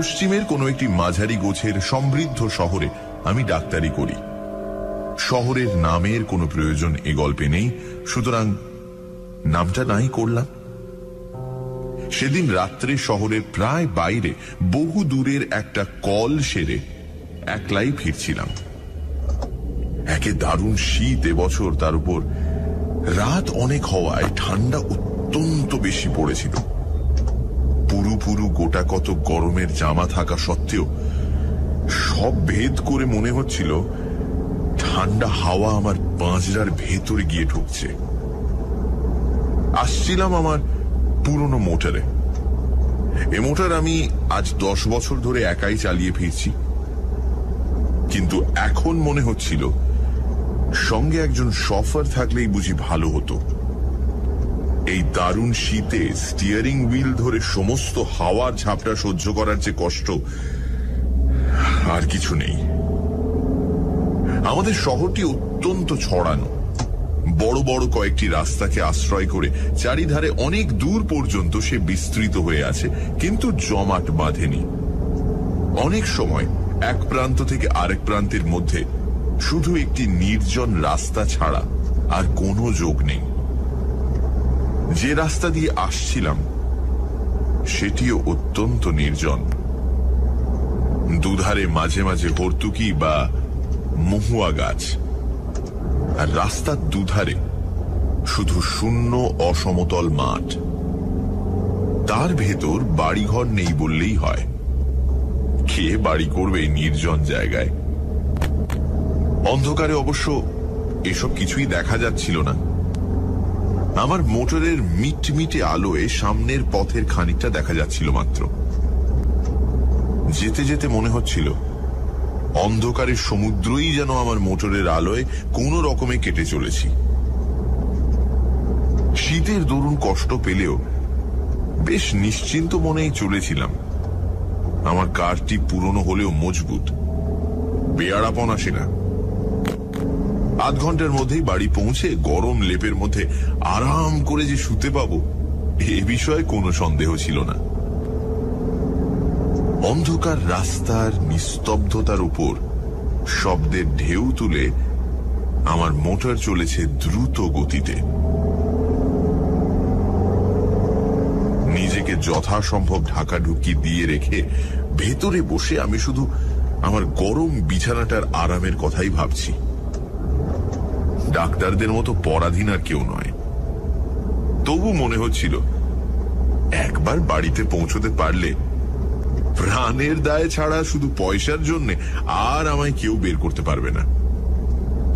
পশ্চিমের কোনো একটি মাঝারি গোছের সমৃদ্ধ শহরে আমি ডাক্তারি করি। শহরের নামের কোনো প্রয়োজন এ গল্পে নেই, সুতরাং নামটা নাই করলাম। সেদিন রাত্রে শহরের প্রায় বাইরে বহু দূরের একটা কল সেরে একলাই ফিরছিলাম। একে দারুণ শীত এবছর, তার উপর রাত অনেক হওয়ায় ঠান্ডা অত্যন্ত বেশি পড়েছিল। পুরু পুরু গোটা কত গরমের জামা থাকা সত্ত্বেও সব ভেদ করে মনে হচ্ছিল ঠান্ডা হাওয়া আমার পাঁজরার ভেতরে গিয়ে ঢুকছে। আসছিলাম আমার পুরনো মোটরে। এ মোটর আমি আজ 10 বছর ধরে একাই চালিয়ে ফিরছি, কিন্তু এখন মনে হচ্ছিল সঙ্গে একজন শফার থাকলেই বুঝি ভালো হতো। এই দারুণ শীতে স্টিয়ারিং হুইল ধরে সমস্ত হাওয়ার ঝাপটা সহ্য করার যে কষ্ট আর কিছু নেই। আমাদের শহরটি অত্যন্ত ছড়ানো। বড় বড় কয়েকটি রাস্তাকে আশ্রয় করে চারিধারে অনেক দূর পর্যন্ত সে বিস্তৃত হয়ে আছে, কিন্তু জমাট বাঁধেনি। অনেক সময় এক প্রান্ত থেকে আরেক প্রান্তের মধ্যে শুধু একটি নির্জন রাস্তা ছাড়া আর কোনো যোগ নেই। যে রাস্তা দিয়ে আসছিলাম সেটিও অত্যন্ত নির্জন। দুধারে মাঝে মাঝে হর্তুকি বা মহুয়া গাছ, আর রাস্তার দুধারে শুধু শূন্য অসমতল মাঠ। তার ভেতর বাড়িঘর নেই বললেই হয়। কে বাড়ি করবে নির্জন জায়গায়? অন্ধকারে অবশ্য এসব কিছুই দেখা যাচ্ছিল না। আমার মোটরের মিটমিটে আলোয় সামনের পথের খানিকটা দেখা যাচ্ছিল মাত্র। যেতে যেতে মনে হচ্ছিল অন্ধকারের সমুদ্রই যেন আমার মোটরের আলোয় কোনো রকমে কেটে চলেছি। শীতের দরুন কষ্ট পেলেও বেশ নিশ্চিন্ত মনেই চলেছিলাম। আমার কারটি পুরনো হলেও মজবুত, বেয়াড়াপন আসে না। আধ ঘন্টার মধ্যেই বাড়ি পৌঁছে গরম লেপের মধ্যে আরাম করে যে শুতে পাবো এ বিষয়ে কোনো সন্দেহ ছিল না। অন্ধকার রাস্তার নিস্তব্ধতার উপর শব্দের ঢেউ তুলে আমার মোটর চলেছে দ্রুত গতিতে। নিজেকে যথাসম্ভব ঢাকাঢুকি দিয়ে রেখে ভেতরে বসে আমি শুধু আমার গরম বিছানাটার আরামের কথাই ভাবছি। ডাক্তারদের মতো পরাধীন আর কেউ নয়। তবু মনে হচ্ছিল একবার বাড়িতে পৌঁছতে পারলে প্রাণের দায় ছাড়া শুধু পয়সার জন্য আর আমায় কেউ বের করতে পারবে না।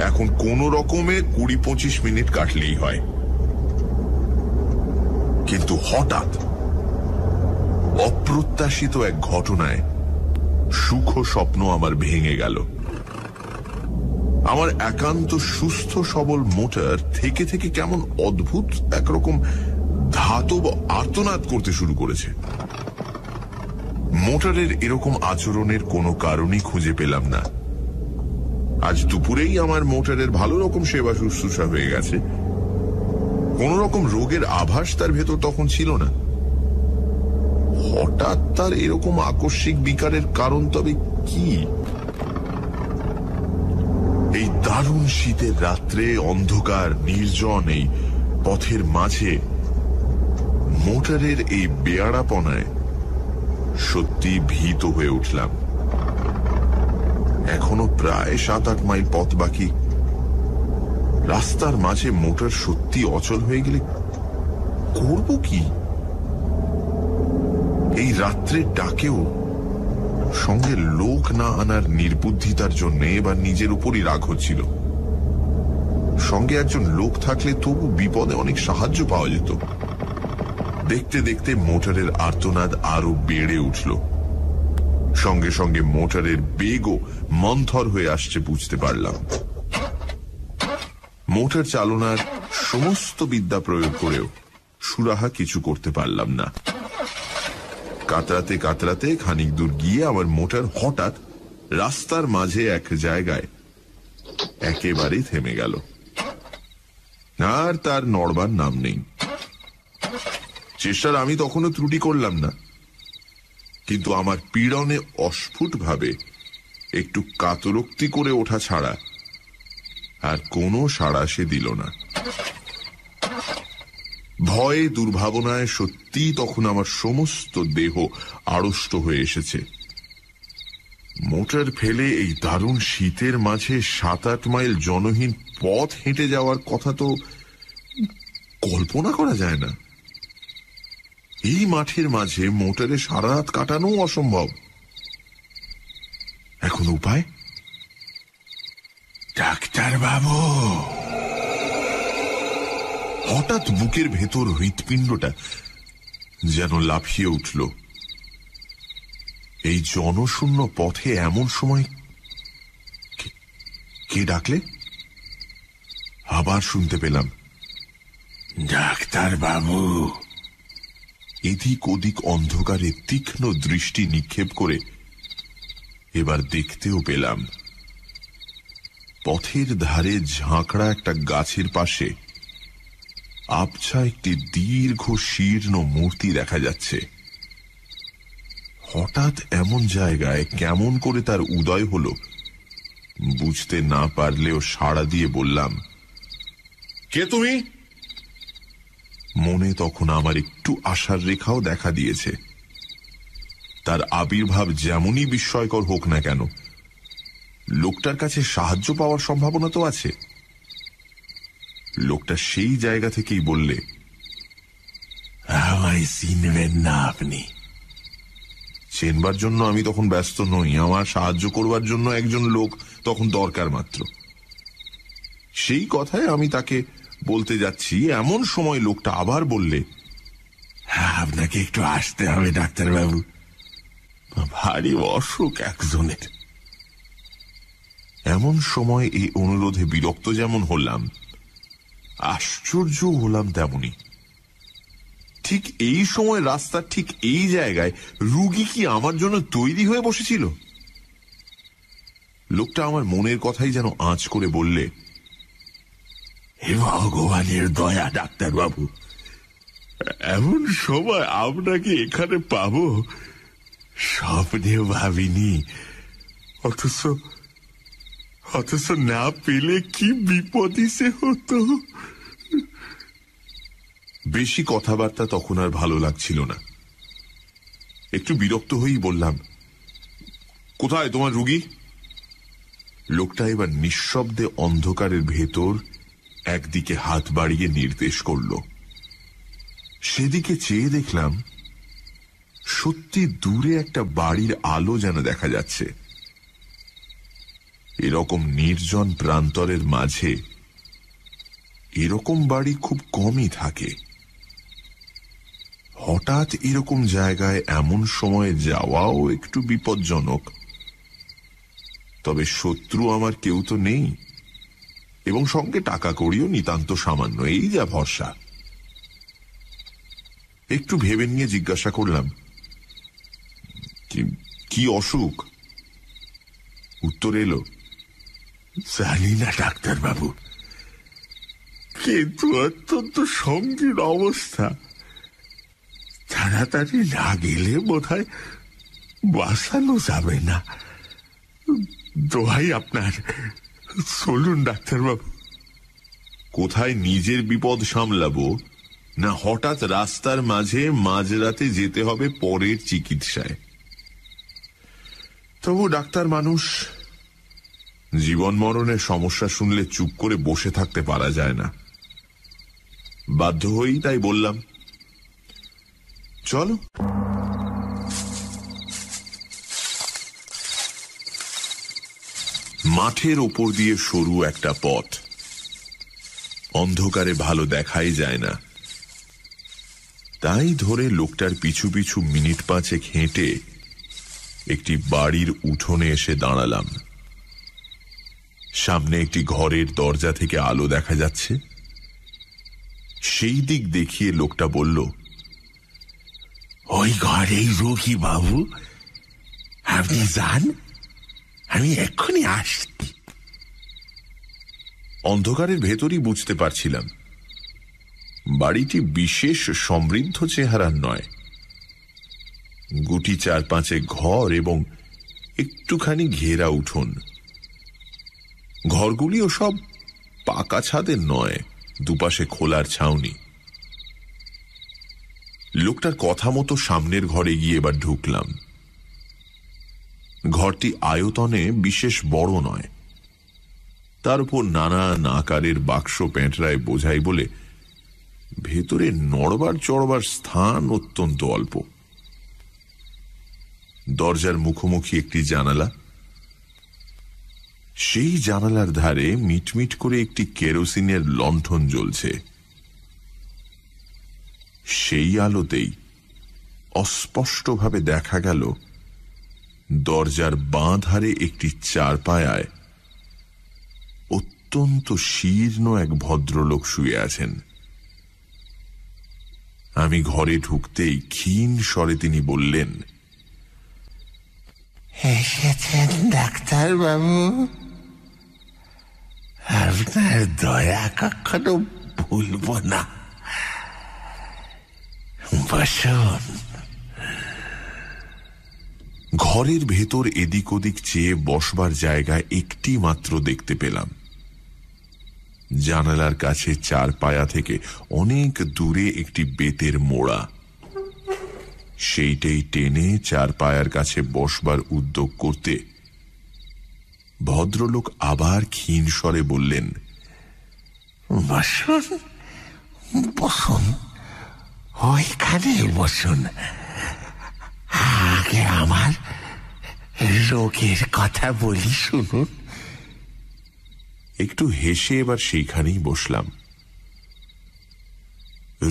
এখন কোন রকমে 20-25 মিনিট কাটলেই হয়। কিন্তু হঠাৎ অপ্রত্যাশিত এক ঘটনায় সুখ স্বপ্ন আমার ভেঙে গেল। আমার একান্ত সুস্থ সবল মোটর থেকে থেকে কেমন অদ্ভুত একরকম ধাতব আর্তনাদ করতে শুরু করেছে। মোটরের এরকম আচরণের কোনো কারণই খুঁজে পেলাম না। আজ দুপুরেই আমার মোটরের ভালো রকম সেবা শুশ্রূষা হয়ে গেছে। কোন রকম রোগের আভাস তার ভেতর তখন ছিল না। হঠাৎ তার এরকম আকস্মিক বিকারের কারণ তবে কি? এই দারুণ শীতের রাত্রে অন্ধকার নির্জন এই পথের মাঝে মোটরের এই বেয়াড়াপনায় সত্যি ভীত হয়ে উঠলাম। এখনো প্রায় 7-8 মাইল পথ বাকি। রাস্তার মাঝে মোটর সত্যি অচল হয়ে গেলে করব কি? এই রাত্রে ডাকেও সঙ্গে লোক না আনার নির্বুদ্ধিতার জন্য এবার নিজের উপরই রাগ হচ্ছিল। সঙ্গে একজন লোক থাকলে তবু বিপদে অনেক সাহায্য পাওয়া যেত। দেখতে দেখতে মোটরের আর্তনাদ আরো বেড়ে উঠল। সঙ্গে সঙ্গে মোটরের বেগও মন্থর হয়ে আসছে বুঝতে পারলাম। মোটর চালনার সমস্ত বিদ্যা প্রয়োগ করেও সুরাহা কিছু করতে পারলাম না। কাতরাতে কাতরাতে খানিক দূর গিয়ে আমার মোটর হঠাৎ রাস্তার মাঝে এক জায়গায় একেবারে থেমে গেল, আর তার নড়বার নাম নেই। চেষ্টার আমি তখনও ত্রুটি করলাম না। কিন্তু আমার পীড়নে অস্ফুটভাবে একটু কাতরোক্তি করে ওঠা ছাড়া আর কোনো সাড়া সে দিল না। ভয়ে দুর্ভাবনায় সত্যি তখন আমার সমস্ত দেহ আড়ষ্ট হয়ে এসেছে। মোটর ফেলে এই দারুণ শীতের মাঝে 7-8 মাইল জনহীন পথ হেঁটে যাওয়ার কথা তো কল্পনা করা যায় না। এই মাঠের মাঝে মোটরে সারা রাত কাটানো অসম্ভব। এখন উপায়? ডাক্তার বাবু! হঠাৎ বুকের ভেতর হৃৎপিণ্ডটা যেন লাফিয়ে উঠল। এই জনশূন্য পথে এমন সময় কে ডাকলে? আবার শুনতে পেলাম, ডাক্তার বাবু। এদিক ওদিক অন্ধকারে তীক্ষ্ণ দৃষ্টি নিক্ষেপ করে এবার দেখতেও পেলাম পথের ধারে ঝাঁকড়া একটা গাছের পাশে আবছা একটি দীর্ঘ শীর্ণ মূর্তি দেখা যাচ্ছে। হঠাৎ এমন জায়গায় কেমন করে তার উদয় হলো বুঝতে না পারলেও সাড়া দিয়ে বললাম, কে তুমি? মনে তখন আমার একটু আশার রেখাও দেখা দিয়েছে। তার আবির্ভাব যেমনই বিস্ময়কর হোক না কেন, লোকটার কাছে সাহায্য পাওয়ার সম্ভাবনা তো আছে। লোকটা সেই জায়গা থেকেই বললে, আমায় চিনবেন না আপনি? চেনবার জন্য আমি তখন ব্যস্ত নই, আমার সাহায্য করবার জন্য একজন লোক তখন দরকার মাত্র। সেই কথায় আমি তাকে বলতে যাচ্ছি, এমন সময় লোকটা আবার বললে, আপনাকে একটু আসতে হবে ডাক্তারবাবু, ভারী অসুখ একজনের। এমন সময় এই অনুরোধে বিরক্ত যেমন হলাম, আশ্চর্য হলাম তেমনি। ঠিক এই সময় রাস্তার ঠিক এই জায়গায় রুগী কি আমার জন্য তৈরি হয়ে বসেছিল? লোকটা আমার মনের কথাই যেন আঁচ করে বললে, হে ভগবানের দয়া ডাক্তারবাবু, এমন সময় আপনাকে এখানে পাবো স্বপ্নেও ভাবিনি। অথচ না পেলে কি বিপদই সে হতো। বেশি কথাবার্তা তখন আর ভালো লাগছিল না। একটু বিরক্ত হয়েই বললাম, কোথায় তোমার রুগী? লোকটা এবার নিঃশব্দে অন্ধকারের ভেতর একদিকে হাত বাড়িয়ে নির্দেশ করল। সেদিকে চেয়ে দেখলাম সত্যি দূরে একটা বাড়ির আলো যেন দেখা যাচ্ছে। এরকম নির্জন প্রান্তরের মাঝে এরকম বাড়ি খুব কমই থাকে। হঠাৎ এরকম জায়গায় এমন সময়ে যাওয়াও একটু বিপজ্জনক। তবে শত্রু আমার কেউ তো নেই, এবং সঙ্গে টাকা কড়িও নিতান্ত সামান্য, এই যা ভরসা। একটু ভেবে নিয়ে জিজ্ঞাসা করলাম, কি অসুখ? উত্তর এলো, জানি না ডাক্তারবাবু, কিন্তু অত্যন্ত সঙ্গীন অবস্থা। তাড়াতাড়ি না গেলে বোধহয় বাঁচানো যাবে না। দোহাই আপনার, চলুন ডাক্তারবাবু। কোথায় নিজের বিপদ সামলাবো, না হঠাৎ রাস্তার মাঝে মাঝরাতে যেতে হবে পরের চিকিৎসায়? তবু ডাক্তার মানুষ, জীবন মরণের সমস্যা শুনলে চুপ করে বসে থাকতে পারা যায় না। বাধ্য হয়েই তাই বললাম, চলো। মাঠের ওপর দিয়ে সরু একটা পথ, অন্ধকারে ভালো দেখাই যায় না। তাই ধরে লোকটার পিছু পিছু মিনিট 5 হেঁটে একটি বাড়ির উঠোনে এসে দাঁড়ালাম। সামনে একটি ঘরের দরজা থেকে আলো দেখা যাচ্ছে। সেই দিক দেখিয়ে লোকটা বলল, ওই ঘরেই রোগী বাবু, আপনি যান, আমি এক্ষুনি আসছি। অন্ধকারের ভেতরই বুঝতে পারছিলাম বাড়িটি বিশেষ সমৃদ্ধ চেহারার নয়। গুটি 4-5 ঘর এবং একটুখানি ঘেরা উঠোন। ঘরগুলিও সব পাকা ছাদের নয়, দুপাশে খোলার ছাউনি। লোকটার কথা মতো সামনের ঘরে গিয়ে এবার ঢুকলাম। ঘরটি আয়তনে বিশেষ বড় নয়, তার উপর নানান আকারের বাক্স পেঁটরায় বোঝাই বলে ভেতরে নড়বার চড়বার স্থান অত্যন্ত অল্প। দরজার মুখোমুখি একটি জানালা, সেই জানালার ধারে মিটমিট করে একটি কেরোসিনের লণ্ঠন জ্বলছে। সেই আলোতেই অস্পষ্টভাবে দেখা গেল দরজার বাঁ ধারে একটি চারপায়ায় অত্যন্ত শীর্ণ এক ভদ্রলোক শুয়ে আছেন। আমি ঘরে ঢুকতেই ক্ষীণ স্বরে তিনি বললেন, এসেছেন ডাক্তারবাবু? আপনার দয়া কখনো ভুলব না। বসুন। ঘরের ভেতর এদিক ওদিক চেয়ে বসবার জায়গা একটি মাত্র দেখতে পেলাম। জানালার কাছে চারপায়া থেকে অনেক দূরে একটি বেতের মোড়া, সেইটাই টেনে চারপায়ার কাছে বসবার উদ্যোগ করতে ভদ্রলোক আবার ক্ষীণ স্বরে বললেন, বসুন বসুন, ওইখানে বসুন। আগে আমার রোগের কথা বলি, শুনুন। একটু হেসে এবার সেইখানেই বসলাম।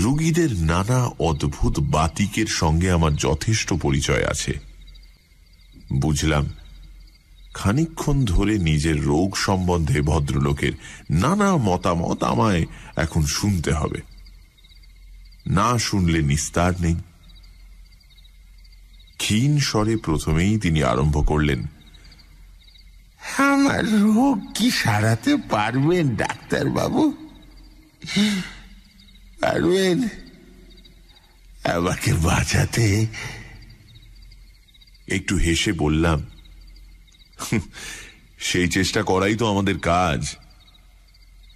রুগীদের নানা অদ্ভুত বাতিকের সঙ্গে আমার যথেষ্ট পরিচয় আছে। বুঝলাম খানিকক্ষণ ধরে নিজের রোগ সম্বন্ধে ভদ্রলোকের নানা মতামত আমায় এখন শুনতে হবে, না শুনলে নিস্তার নেই। ক্ষীণ স্বরে প্রথমেই তিনি আরম্ভ করলেন, আমার রোগ কি সারাতে পারবেন ডাক্তারবাবু? পারবেন আমাকে বাঁচাতে? একটু হেসে বললাম, সেই চেষ্টা করাই তো আমাদের কাজ,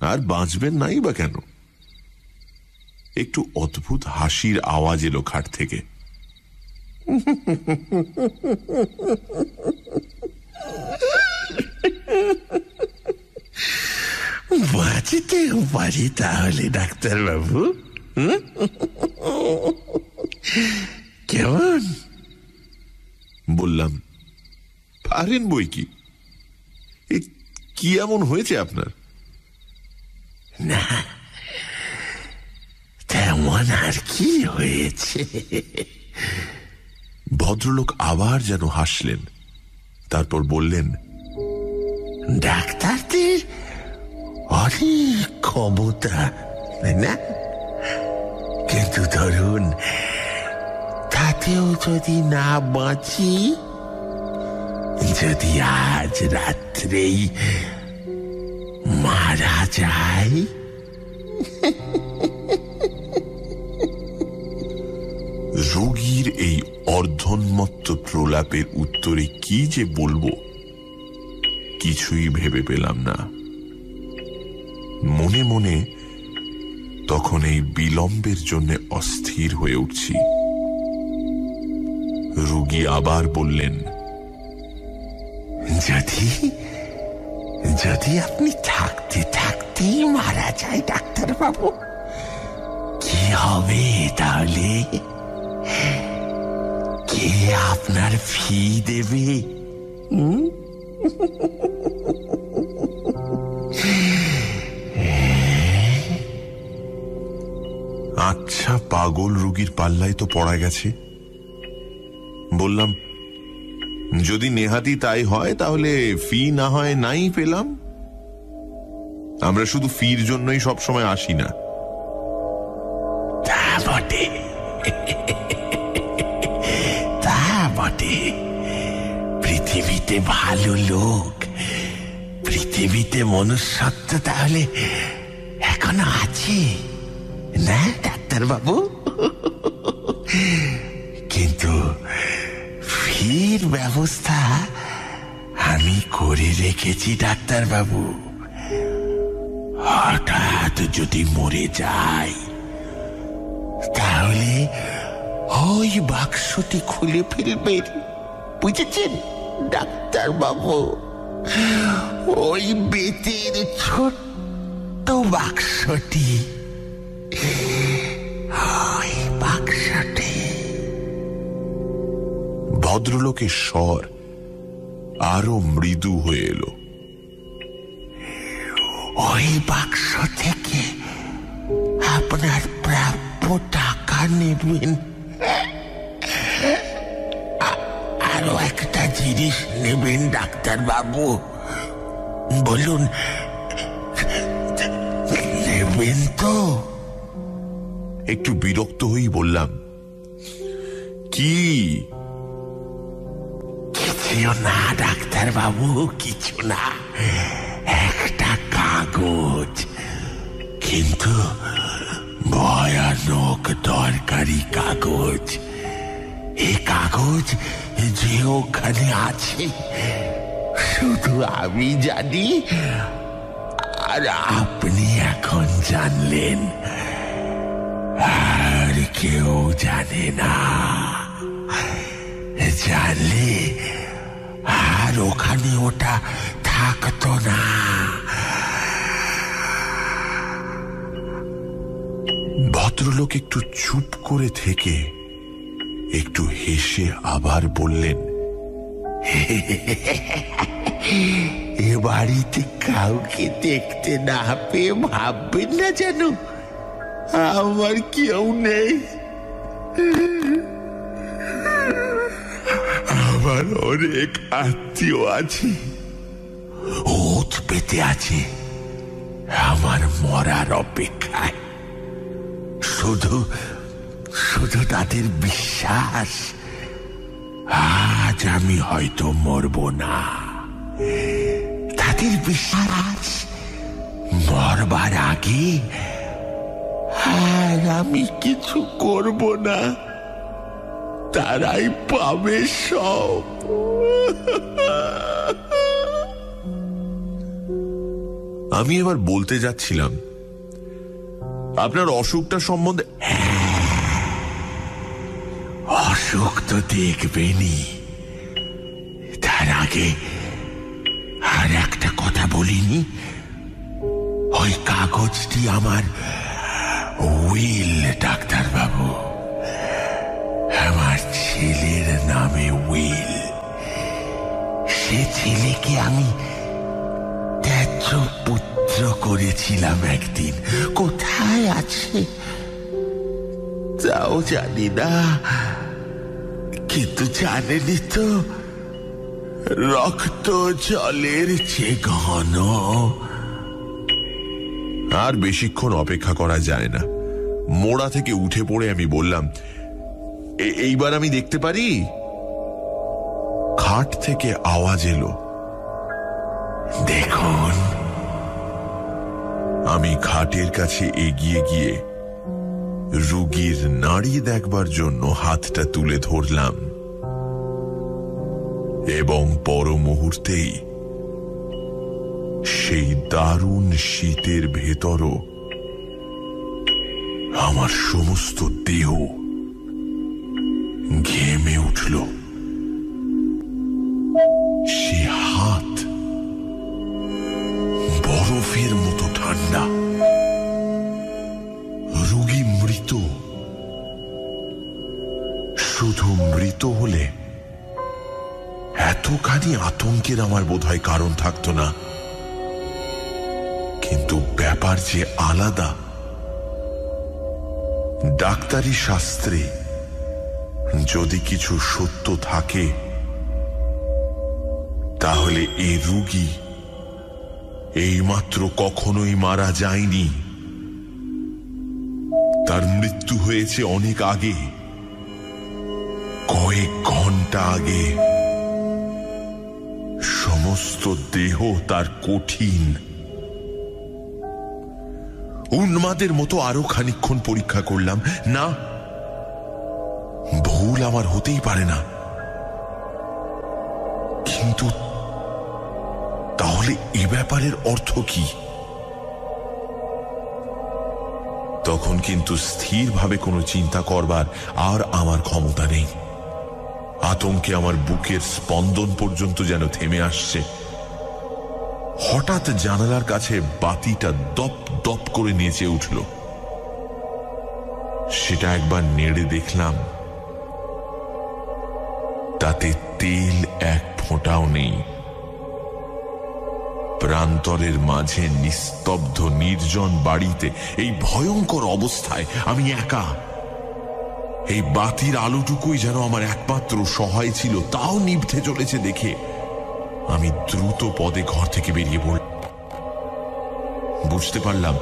আর বাঁচবেন নাই বা কেন? একটু অদ্ভুত হাসির আওয়াজ এলো খাট থেকে। বাঁচতেও পারি তাহলে ডাক্তারবাবু? কেমন? বললাম, পারেন বই কি। কি এমন হয়েছে আপনার? না, তেমন আর কি হয়েছে। ভদ্রলোক আবার যেন হাসলেন, তারপর বললেন, ডাক্তারদের অনেক ক্ষমতা, না? কিন্তু ধরুন তাতেও যদি না বাঁচি, যদি আজ রাত্রেই মারা যায়। রোগীর এই অর্ধোন্মত্ত প্রলাপের উত্তরে কি যে বলবো কিছুই ভেবে পেলাম না। মনে মনে তখন এই বিলম্বের জন্য অস্থির হয়ে উঠছি। রোগী আবার বললেন, যদি আপনি থাকতে থাকতেই মারা যায় ডাক্তারবাবু, কি হবে তাহলে? কে আপনার ফি দেবে? আচ্ছা, পাগল রোগীর পাল্লায় তো পড়া গেছে। বললাম, যদি নেহাতি তাই হয় তাহলে ফি না হয় নাই পেলাম। আমরা শুধু ফির জন্যই সবসময় আসি না। তা বটে, তা বটে। পৃথিবীতে ভালো লোক, পৃথিবীতে মনুষ্যত্ব তাহলে এখনো আছে, না ডাক্তারবাবু? কিন্তু গাড়ির ব্যবস্থা আমি করে রেখেছি ডাক্তারবাবু। হঠাৎ যদি মরে যায় তাহলে ওই বাক্সটি খুলে ফেলবেন, বুঝেছেন ডাক্তারবাবু? ওই বেতের ছোট্ট বাক্সটি, ওই বাক্সটি। ভদ্রলোকের স্বর আরো মৃদু হয়ে এলো। ওই বাক্স থেকে আপনার প্রাপ্য টাকা নেবেন, আরো একটা জিনিস নেবেন ডাক্তারবাবু। বলুন, নেবেন তো? একটু বিরক্ত হয়েই বললাম, কি? কিছু না ডাক্তারবাবু, কিছু না, একটা কাগজ, কিন্তু ভয়ানক দরকারি কাগজ। এই কাগজ যে ওখানে আছে শুধু আমি জানি, আর আপনি এখন জানলেন, আর কেউ জানে না। জানলে আর ওখানে ওটা থাকতো না। ভদ্রলোক একটু চুপ করে থেকে একটু হেসে আবার বললেন, এ বাড়িতে কাউকে দেখতে না পেয়ে ভাববেন না যেন আমার কেউ নেই। আমার অনেক আত্মীয় আছে, ওত পেতে আছে আমার মরার অপেক্ষায়। শুধু শুধু তাদের বিশ্বাস আজ আমি হয়তো মরব না। তাদের বিশ্বাস মরবার আগে আর আমি কিছু করব না, তারাই পাবে সব। আমি এবার বলতে যাচ্ছিলাম, আপনার অসুখটা সম্বন্ধে। অসুখ তো দেখবেনই, তার আগে আর একটা কথা বলিনি। ওই কাগজটি আমার উইল ডাক্তারবাবু, আমার ছেলের নামে উইল। সে ছেলেকে আমি ত্যায্য পুত্র করেছিলাম একদিন, কোথায় আছে তাও জানি না। কিন্তু জানেনি তো, রক্ত জলের চেয়ে ঘন। আর বেশিক্ষণ অপেক্ষা করা যায় না। মোড়া থেকে উঠে পড়ে আমি বললাম, এইবার আমি দেখতে পারি? খাট থেকে আওয়াজ এলো, দেখুন। আমি খাটের কাছে এগিয়ে গিয়ে রুগীর নাড়ি দেখবার জন্য হাতটা তুলে ধরলাম, এবং পর মুহূর্তেই সেই দারুণ শীতের ভেতরও আমার সমস্ত দেহ ঘেমে উঠল। সে হাত বরফের মতো ঠান্ডা। রোগী মৃত। শুধু মৃত হলে এতখানি আতঙ্কের আমার বোধহয় কারণ থাকতো না, কিন্তু ব্যাপার যে আলাদা। ডাক্তারি শাস্ত্রে যদি কিছু সত্য থাকে, তাহলে এই রোগী এইমাত্র কখনোই মারা যায়নি। তার মৃত্যু হয়েছে অনেক আগে, কয়েক ঘন্টা আগে। সমস্ত দেহ তার কঠিন। উন্মাদের মতো আরো খানিকক্ষণ পরীক্ষা করলাম। না, ভুল আমার হতেই পারে না। কিন্তু তাহলে এ ব্যাপারের অর্থ কি? তখন কিন্তু স্থিরভাবে কোনো চিন্তা করবার আর আমার ক্ষমতা নেই। আতঙ্কে আমার বুকের স্পন্দন পর্যন্ত যেন থেমে আসছে। হঠাৎ জানালার কাছে বাতিটা দপ দপ করে নেচে উঠল। সেটা একবার নেড়ে দেখলাম, তাতে তেল এক ফোঁটাও নেই। প্রান্তরের মাঝে নিস্তব্ধ নির্জন বাড়িতে এই ভয়ঙ্কর অবস্থায় আমি একা। এই বাতির আলোটুকুই যেন আমার একমাত্র সহায় ছিল, তাও নিভতে চলেছে দেখে আমি দ্রুত পদে ঘর থেকে বেরিয়ে পড়লাম। বুঝতে পারলাম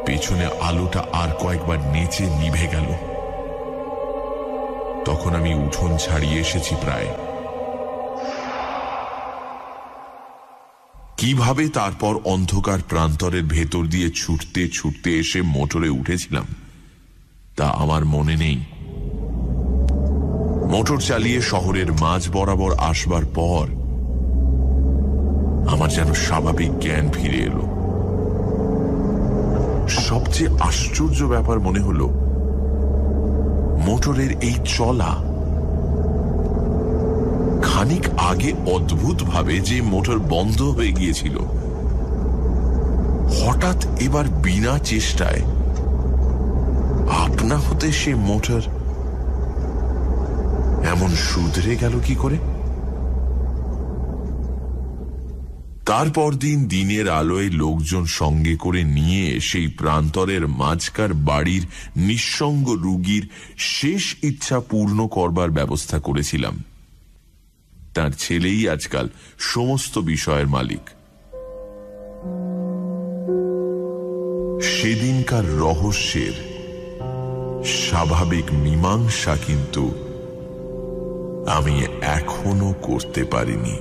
পেছনে আলোটা আর কয়েকবার নেচে নিভে গেল। তখন আমি উঠোন ছাড়িয়ে এসেছি প্রায়। কিভাবে তারপর অন্ধকার প্রান্তরের ভেতর দিয়ে ছুটতে ছুটতে এসে মোটরে উঠেছিলাম তা আমার মনে নেই। মোটর চালিয়ে শহরের মাঝ বরাবর আসবার পর আমার যেন স্বাভাবিক জ্ঞান ফিরে এলো। সবচেয়ে আশ্চর্য ব্যাপার মনে হলো মোটরের এই চলা। খানিক আগে অদ্ভুতভাবে যে মোটর বন্ধ হয়ে গিয়েছিল, হঠাৎ এবার বিনা চেষ্টায় আপনা হতে সে মোটর এমন শুধরে গেল কি করে? তারপর দিন দিনের আলোয় লোকজন সঙ্গে করে নিয়ে সেই প্রান্তরের মাঝকার বাড়ির নিঃসঙ্গ রুগীর শেষ ইচ্ছা পূর্ণ করবার ব্যবস্থা করেছিলাম। তার ছেলেই আজকাল সমস্ত বিষয়ের মালিক। সেদিনকার রহস্যের স্বাভাবিক মীমাংসা কিন্তু আমি এখনো করতে পারিনি।